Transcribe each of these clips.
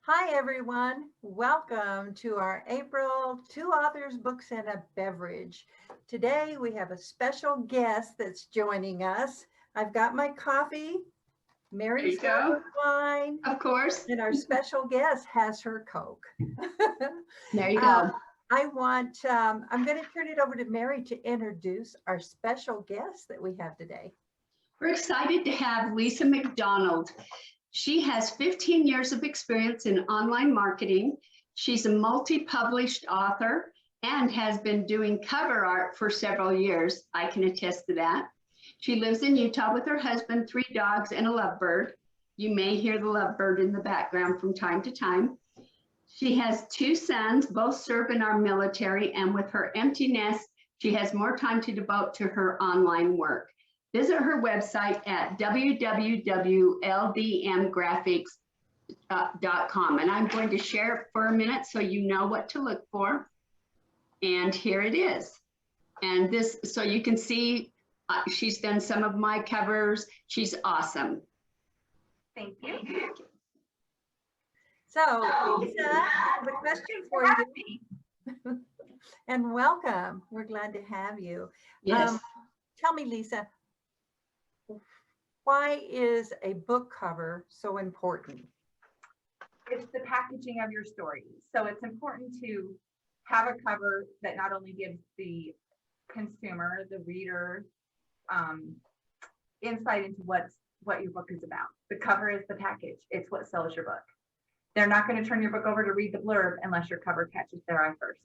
Hi, everyone. Welcome to our April Two Authors, Books, and a Beverage. Today, we have a special guest that's joining us. I've got my coffee, There Mary's you got go. her wine, Of course. and our special guest has her Coke. There you Uh, go. I'm going to turn it over to Mary to introduce our special guest that we have today. We're excited to have Lisa McDonald. She has 15 years of experience in online marketing. She's a multi-published author and has been doing cover art for several years. I can attest to that. She lives in Utah with her husband, 3 dogs, and a lovebird. You may hear the lovebird in the background from time to time. She has 2 sons, both serve in our military, and with her empty nest, she has more time to devote to her online work. Visit her website at www.ldmgraphics.com. And I'm going to share it for a minute so you know what to look for. And here it is. And this, so you can see, she's done some of my covers. She's awesome. Thank you. So, Lisa, I have a question for you. And welcome. We're glad to have you. Yes. Tell me, Lisa, why is a book cover so important? It's the packaging of your story. So it's important to have a cover that not only gives the consumer, the reader, insight into what your book is about. The cover is the package. It's what sells your book. They're not going to turn your book over to read the blurb unless your cover catches their eye first.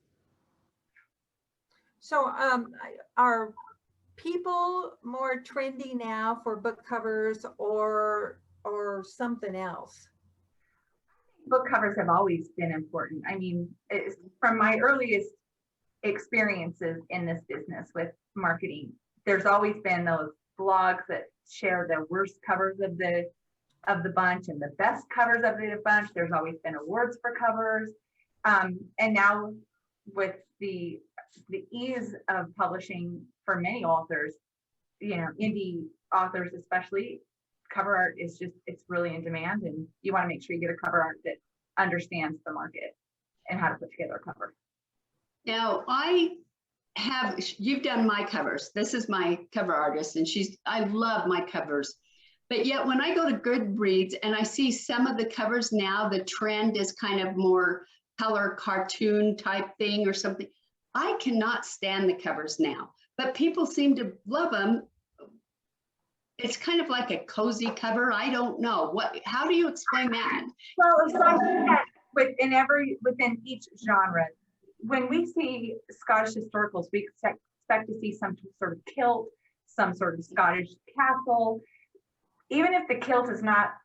So are people more trendy now for book covers or something else? Book covers have always been important. I mean, it's from my earliest experiences in this business with marketing, there's always been those blogs that share the worst covers of the bunch and the best covers of the bunch. There's always been awards for covers. And now with the ease of publishing for many authors, you know, indie authors especially, cover art is just, it's really in demand, and you want to make sure you get a cover art that understands the market and how to put together a cover. Now, you've done my covers. This is my cover artist, and I love my covers. But yet when I go to Goodreads and I see some of the covers now, the trend is kind of more color cartoon type thing or something. I cannot stand the covers now, but people seem to love them. It's kind of like a cozy cover. I don't know. How do you explain that? Well, it's something that within each genre. When we see Scottish historicals, we expect to see some sort of kilt, some sort of Scottish castle. Even if the kilt is not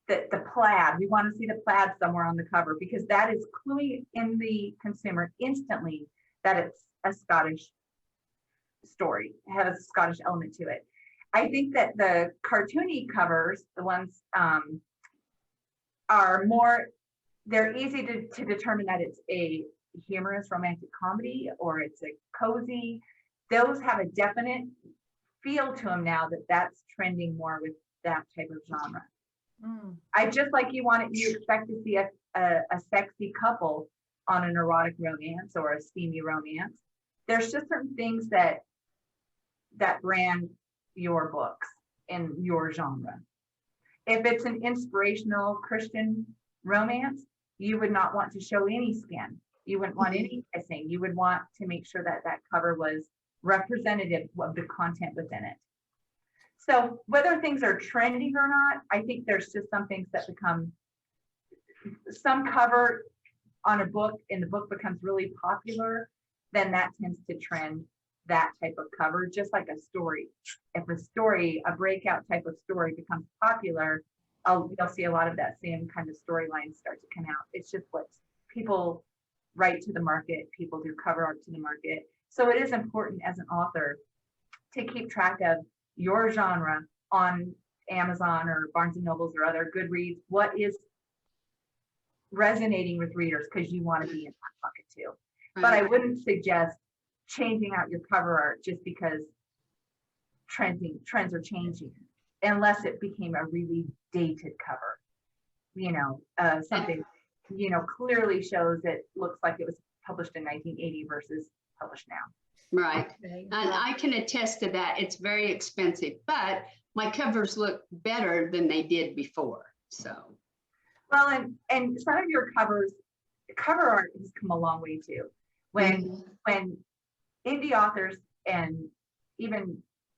the plaid, we want to see the plaid somewhere on the cover, because that is cluing in the consumer instantly that it's a Scottish story. It has a Scottish element to it. I think that the cartoony covers, the ones are more, they're easy to determine that it's a humorous romantic comedy or it's a cozy. Those have a definite feel to them now that's trending more with that type of genre. I just like you expect to see a sexy couple on an erotic romance or a steamy romance. There's just certain things that brand your books in your genre. If it's an inspirational Christian romance, you would not want to show any skin. You wouldn't want any kissing. You would want to make sure that cover was representative of the content within it. So whether things are trending or not, I think there's just some things that become, some cover on a book and the book becomes really popular, then that tends to trend that type of cover, just like a story. If a breakout type of story becomes popular, you'll see a lot of that same kind of storyline start to come out. It's just what people write to the market, people do cover art to the market. So it is important as an author to keep track of your genre on Amazon or Barnes and Nobles or other Goodreads. What is resonating with readers, because you want to be in that bucket too. Right. But I wouldn't suggest changing out your cover art just because trends are changing, unless it became a really dated cover, you know, something. you know, clearly shows it looks like it was published in 1980 versus published now. Right. Okay. And I can attest to that. It's very expensive, but my covers look better than they did before. So. Well, and some of your cover art has come a long way too. When indie authors and even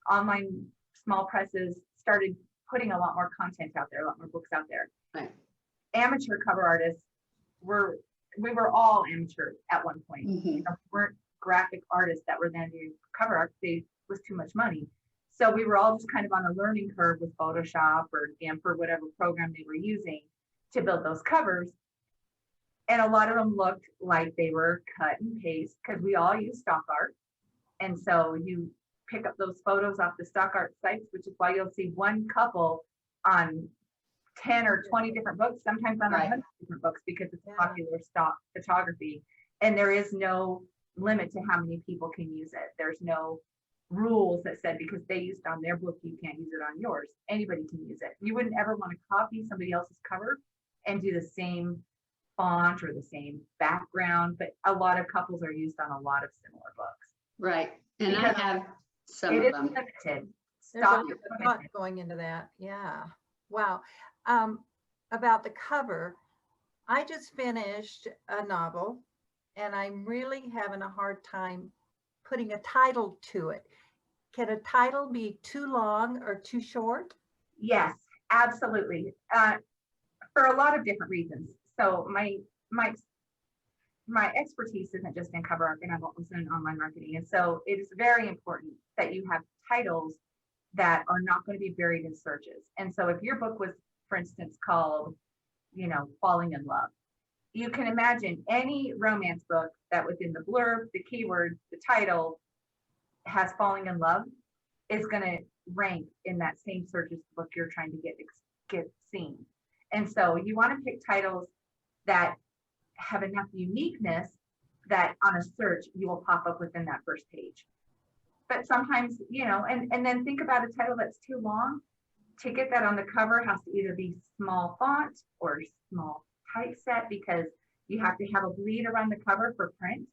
online small presses started putting a lot more content out there, a lot more books out there. Right. Amateur cover artists we were all amateur at one point. You know, we weren't graphic artists that were then doing cover art. It was too much money. So we were all just kind of on a learning curve with Photoshop or GIMP or whatever program they were using to build those covers. And a lot of them looked like they were cut and paste because we all use stock art. And so you pick up those photos off the stock art sites, which is why you'll see one couple on 10 or 20 different books, sometimes on 100 different books, because it's popular stock photography. And there is no limit to how many people can use it. There's no rules that said because they used it on their book, you can't use it on yours. Anybody can use it. You wouldn't ever want to copy somebody else's cover and do the same font or the same background, but a lot of couples are used on a lot of similar books. Right. And I have some It of is them. limited. There's Stock a is lot limited. going into that. Yeah. Wow. About the cover, I just finished a novel and I'm really having a hard time putting a title to it. Can a title be too long or too short? Yes, absolutely. For a lot of different reasons. So my expertise isn't just in cover art, and I'm also in online marketing. And so it is very important that you have titles that are not going to be buried in searches. And so if your book was, for instance, called, you know, Falling in Love, you can imagine any romance book that within the blurb, the keywords, the title has falling in love is going to rank in that same search as the book you're trying to get seen. And so you want to pick titles that have enough uniqueness that on a search you will pop up within that first page. But sometimes, you know, and then think about a title that's too long. To get that on the cover has to either be small font or small typeset, because you have to have a bleed around the cover for print.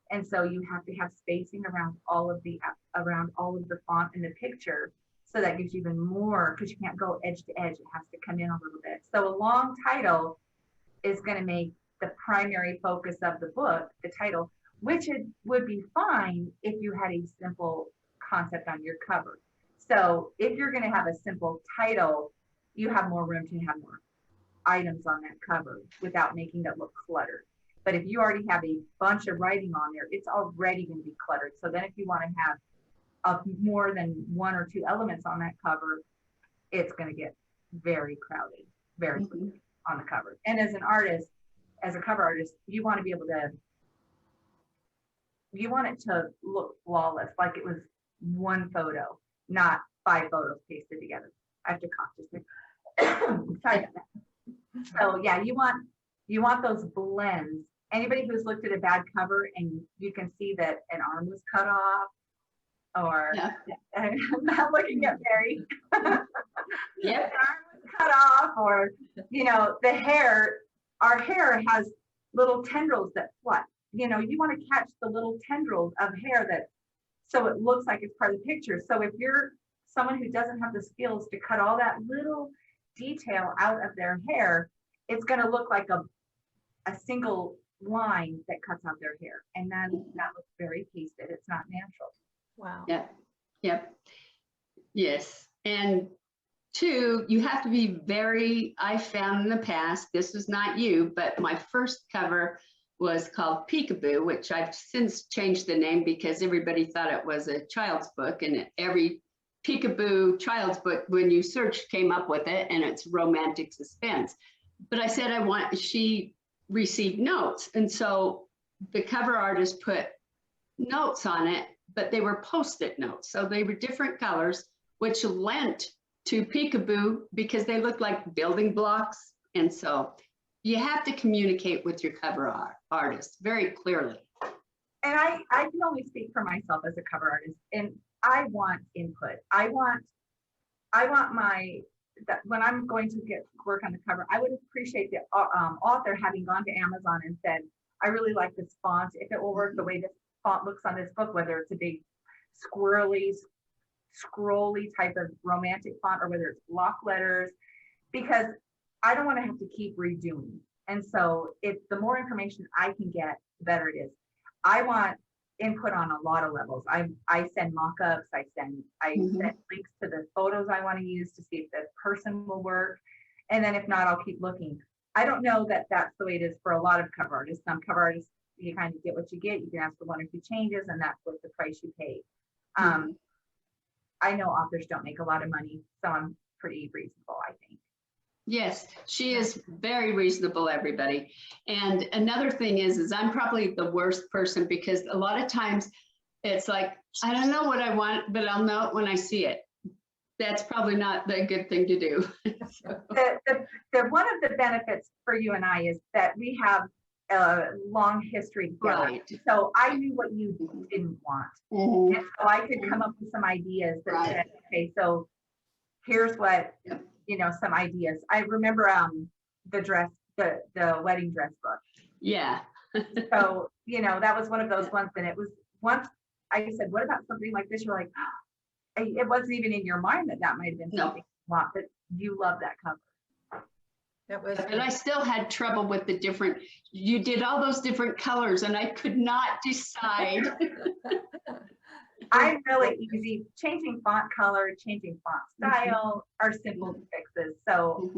And so you have to have spacing around all of the font in the picture. So that gives you even more, because you can't go edge to edge. It has to come in a little bit. So a long title is going to make the primary focus of the book, the title, which it would be fine if you had a simple concept on your cover. So if you're going to have a simple title, you have more room to have more items on that cover without making it look cluttered. But if you already have a bunch of writing on there, it's already going to be cluttered. So then if you want to have more than one or two elements on that cover, it's going to get very crowded very quickly on the cover. And as an artist, as a cover artist, you want to be able to, you want it to look flawless, like it was one photo, not 5 photos pasted together. I have to cough just a sorry about that. So yeah, you want those blends. Anybody who's looked at a bad cover and you can see that an arm was cut off, or I'm not looking at Mary. Yep. An arm was cut off, or you know, the hair, our hair has little tendrils that flutter. You know, you want to catch the little tendrils of hair that, so it looks like it's part of the picture. So if you're someone who doesn't have the skills to cut all that little detail out of their hair, it's going to look like a single line that cuts out their hair. And then that looks very pasted. It's not natural. Wow. Yep. Yes. And 2, you have to be very, I found in the past, this was not you, but my first cover was called Peekaboo, which I've since changed the name because everybody thought it was a child's book, and every Peekaboo child's book, when you search, came up with it, and it's romantic suspense. But I said she received notes, and so the cover artist put notes on it, but they were Post-it notes, so they were different colors, which lent to Peekaboo because they look like building blocks. And so you have to communicate with your cover artist very clearly. And I can only speak for myself as a cover artist, and I want input. I want my that when I'm going to get work on the cover, I would appreciate the author having gone to Amazon and said, I really like this font. If it will work the way this font looks on this book, whether it's a big squirrely, scrolly type of romantic font or whether it's block letters, because I don't want to have to keep redoing. And so if the more information I can get, the better it is. I want input on a lot of levels. I send mock-ups, I send links to the photos I want to use to see if the person will work. And then if not, I'll keep looking. I don't know that that's the way it is for a lot of cover artists. Some cover artists, you kind of get what you get. You can ask for 1 or 2 changes and that's what the price you pay. I know authors don't make a lot of money, so I'm pretty reasonable, I think. Yes, she is very reasonable, everybody. And another thing is I'm probably the worst person because a lot of times it's like, I don't know what I want, but I'll know it when I see it. That's probably not the good thing to do. The one of the benefits for you and I is that we have a long history together. Right. So I knew what you didn't want. And so I could come up with some ideas that said, okay, so here's what, you know, some ideas. I remember the wedding dress book. Yeah. So, you know, that was one of those ones. And it was once I said, what about something like this? You're like, oh, it wasn't even in your mind that might have been something you want, but you love that cover. That was, and I still had trouble with the different, you did all those different colors and I could not decide. I'm really easy. Changing font color, changing font style are simple fixes. So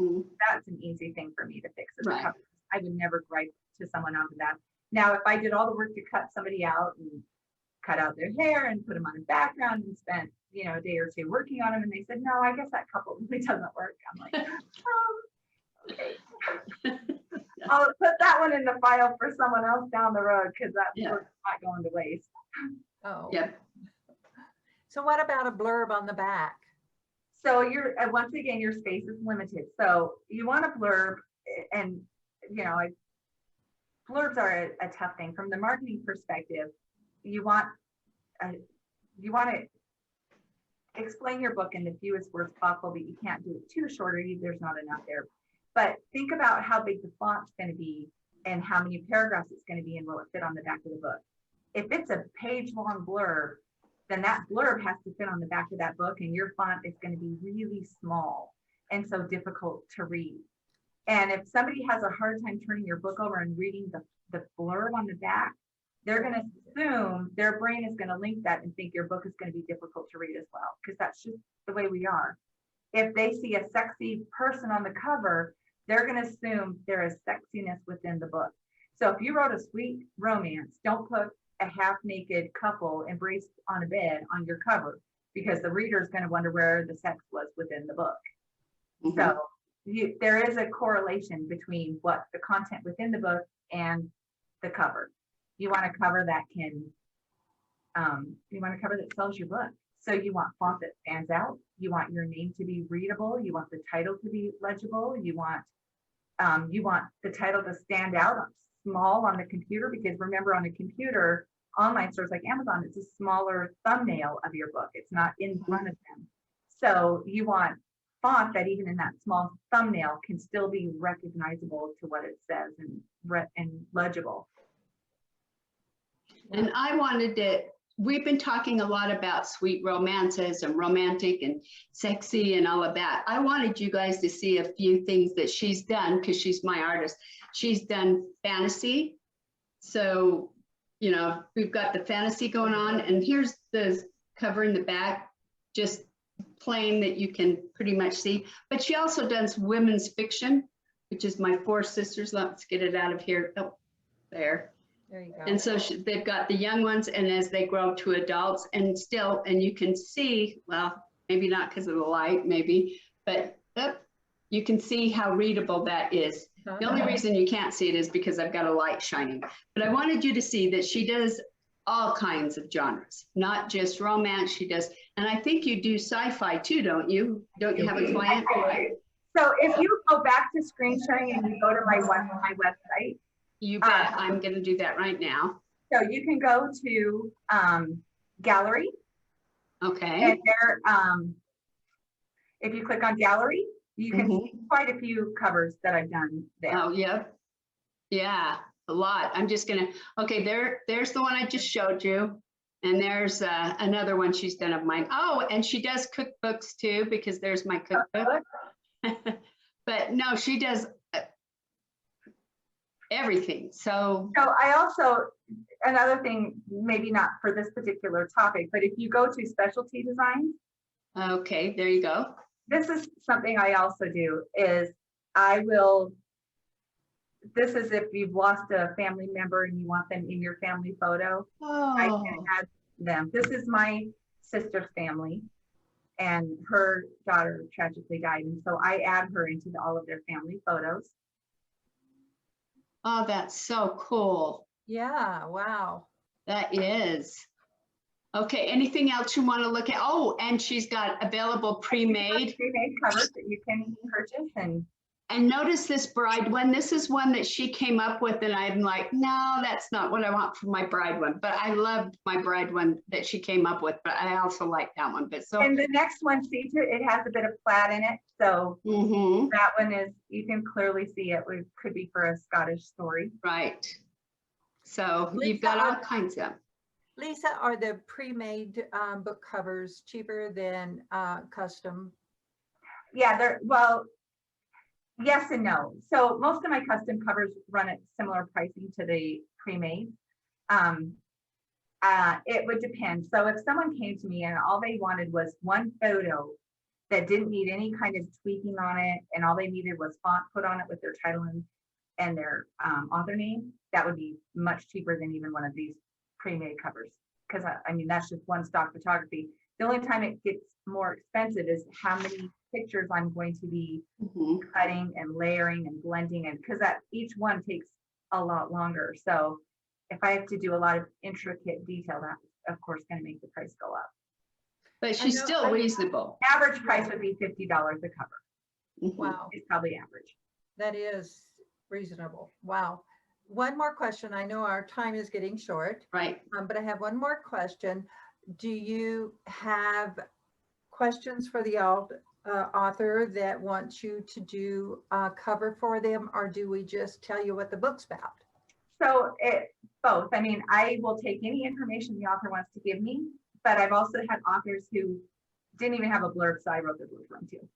that's an easy thing for me to fix as a cover. I would never gripe to someone onto that. Now, if I did all the work to cut somebody out and cut out their hair and put them on a background and spent, you know, a day or 2 working on them, and they said, no, I guess that couple really doesn't work. I'm like, okay. I'll put that one in the file for someone else down the road because that work's not going to waste. oh. Yep. So what about a blurb on the back? So you're, once again, your space is limited. So you want a blurb, and you know, blurbs are a tough thing from the marketing perspective. You want to explain your book in the fewest words possible, but you can't do it too short, or there's not enough there. But think about how big the font's going to be and how many paragraphs it's going to be, and will it fit on the back of the book? If it's a page-long blurb, then that blurb has to fit on the back of that book, and your font is going to be really small and so difficult to read. And if somebody has a hard time turning your book over and reading the blurb on the back, they're going to assume, their brain is going to link that and think your book is going to be difficult to read as well, because that's just the way we are. If they see a sexy person on the cover, they're going to assume there is sexiness within the book. So if you wrote a sweet romance, don't put a half-naked couple embraced on a bed on your cover, because the reader is going to wonder where the sex was within the book. So there is a correlation between what the content within the book and the cover. You want a cover that can, you want a cover that sells your book. So you want font that stands out. You want your name to be readable. You want the title to be legible. You want the title to stand out small on the computer, because remember, on a computer, online stores like Amazon, it's a smaller thumbnail of your book. It's not in front of them. So you want font that even in that small thumbnail can still be recognizable to what it says and legible. And I wanted to, we've been talking a lot about sweet romances and romantic and sexy and all of that. I wanted you guys to see a few things that she's done, because she's my artist. She's done fantasy. So, you know, we've got the fantasy going on, and here's the cover in the back, just plain that you can pretty much see. But she also does women's fiction, which is my 4 sisters. Let's get it out of here. Oh, there. There you go. And so they've got the young ones, and as they grow to adults, and still, and you can see, well, maybe not because of the light, maybe, but you can see how readable that is. The only reason you can't see it is because I've got a light shining. But I wanted you to see that she does all kinds of genres, not just romance. She does, and I think you do sci-fi too, don't you? Don't you have a client? So if you go back to screen sharing and you go to my website. You bet. I'm going to do that right now. So you can go to gallery. Okay. And there, if you click on gallery, You can see quite a few covers that I've done there. Oh, yep. Yeah, a lot. I'm just gonna, okay, there's the one I just showed you. And there's another one she's done of mine. Oh, and she does cookbooks too, because there's my cookbook. But no, she does everything. So I also, another thing, maybe not for this particular topic, but if you go to specialty designs, okay, there you go. this is something I also do is this is if you've lost a family member and you want them in your family photo, I can add them. This is my sister's family and her daughter tragically died. And so I add her into all of their family photos. Oh, that's so cool. Yeah, wow. That is. Okay, anything else you want to look at? Oh, and she's got available pre-made. Pre-made covers that you can purchase. And notice this bride one. This is one that she came up with, and I'm like, no, that's not what I want for my bride one. But I loved my bride one that she came up with, but I also like that one. But so, and the next one, see, it has a bit of plaid in it. So that one is, you can clearly see it could be for a Scottish story. Right. So Lisa, you've got all kinds of. Lisa, are the pre-made book covers cheaper than custom? Yeah, well, yes and no. So most of my custom covers run at similar pricing to the pre-made. It would depend. So if someone came to me and all they wanted was one photo that didn't need any kind of tweaking on it, and all they needed was font put on it with their title and their author name, that would be much cheaper than even one of these pre-made covers. Because I mean, that's just one stock photography. The only time it gets more expensive is how many pictures I'm going to be cutting and layering and blending, and because that each one takes a lot longer. So if I have to do a lot of intricate detail, that's of course going to make the price go up. But she's still reasonable. Average price would be $50 a cover. Wow. It's probably average. That is reasonable. Wow. One more question. I know our time is getting short. Right. But I have one more question. Do you have questions for the author that wants you to do a cover for them, or do we just tell you what the book's about? So both. I mean, I will take any information the author wants to give me, but I've also had authors who didn't even have a blurb, so I wrote the blurb for them too.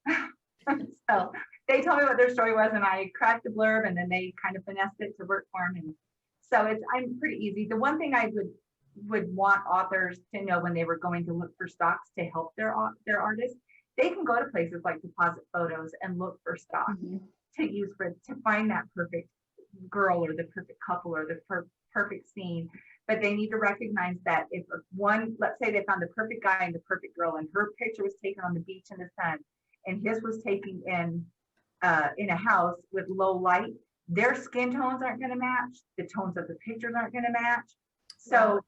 So they told me what their story was, and I cracked the blurb, and then they kind of finessed it to work for them. And so I'm pretty easy. The one thing I would want authors to know when they were going to look for stocks to help their artists, they can go to places like Deposit Photos and look for stocks to use to find that perfect girl or the perfect couple or the perfect scene. But they need to recognize that if let's say they found the perfect guy and the perfect girl, and her picture was taken on the beach in the sun, and his was taken in a house with low light, their skin tones aren't going to match. The tones of the pictures aren't going to match. So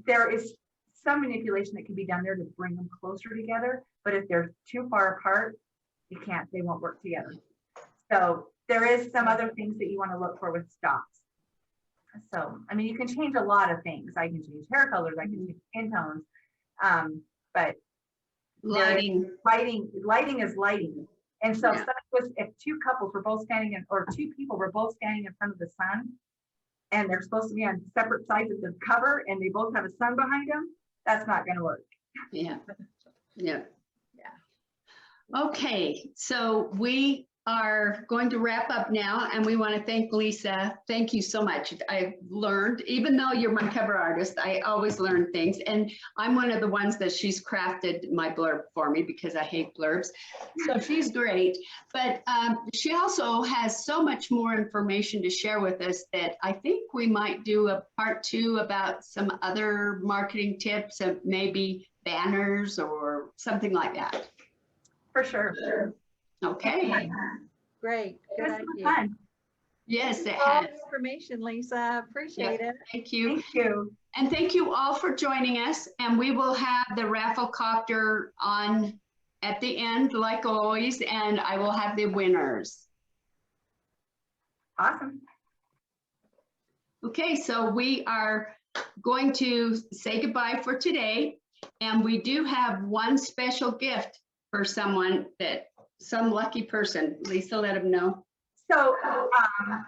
there is some manipulation that can be done there to bring them closer together. But if they're too far apart, they won't work together. So there is some other things that you want to look for with stocks. So, I mean, you can change a lot of things. I can change hair colors, I can change skin tones, but lighting is lighting. And so if two couples were both standing or two people were both standing in front of the sun, and they're supposed to be on separate sides of the cover, and they both have a sun behind them, that's not going to work. Yeah. Okay, so we are going to wrap up now, and we want to thank Lisa. Thank you so much. I've learned, even though you're my cover artist, I always learn things, and I'm one of the ones that she's crafted my blurb for me because I hate blurbs. So she's great, but she also has so much more information to share with us that I think we might do a part 2 about some other marketing tips of maybe banners or something like that. For sure. Okay. Great. Good idea. Fun. Yes, it has. Information, Lisa. Appreciate it. Thank you. Thank you. And thank you all for joining us. And we will have the raffle copter on at the end, like always, and I will have the winners. Awesome. Okay, so we are going to say goodbye for today. And we do have one special gift for someone that some lucky person. Lisa, let them know. So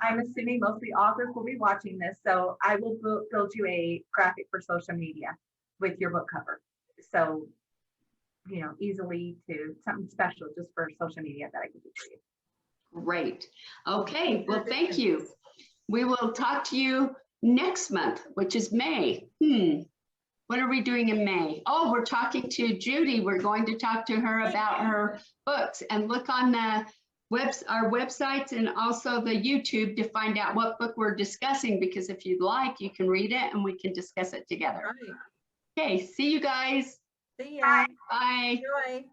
I'm assuming mostly authors will be watching this. So I will build you a graphic for social media with your book cover. So, you know, easily to something special just for social media that I can do for you. Great. Okay, well, thank you. We will talk to you next month, which is May. What are we doing in May? Oh, we're talking to Judy. We're going to talk to her about her books, and look on the our websites and also the YouTube to find out what book we're discussing, because if you'd like, you can read it and we can discuss it together. Right. Okay, see you guys. See ya. Bye. Enjoy.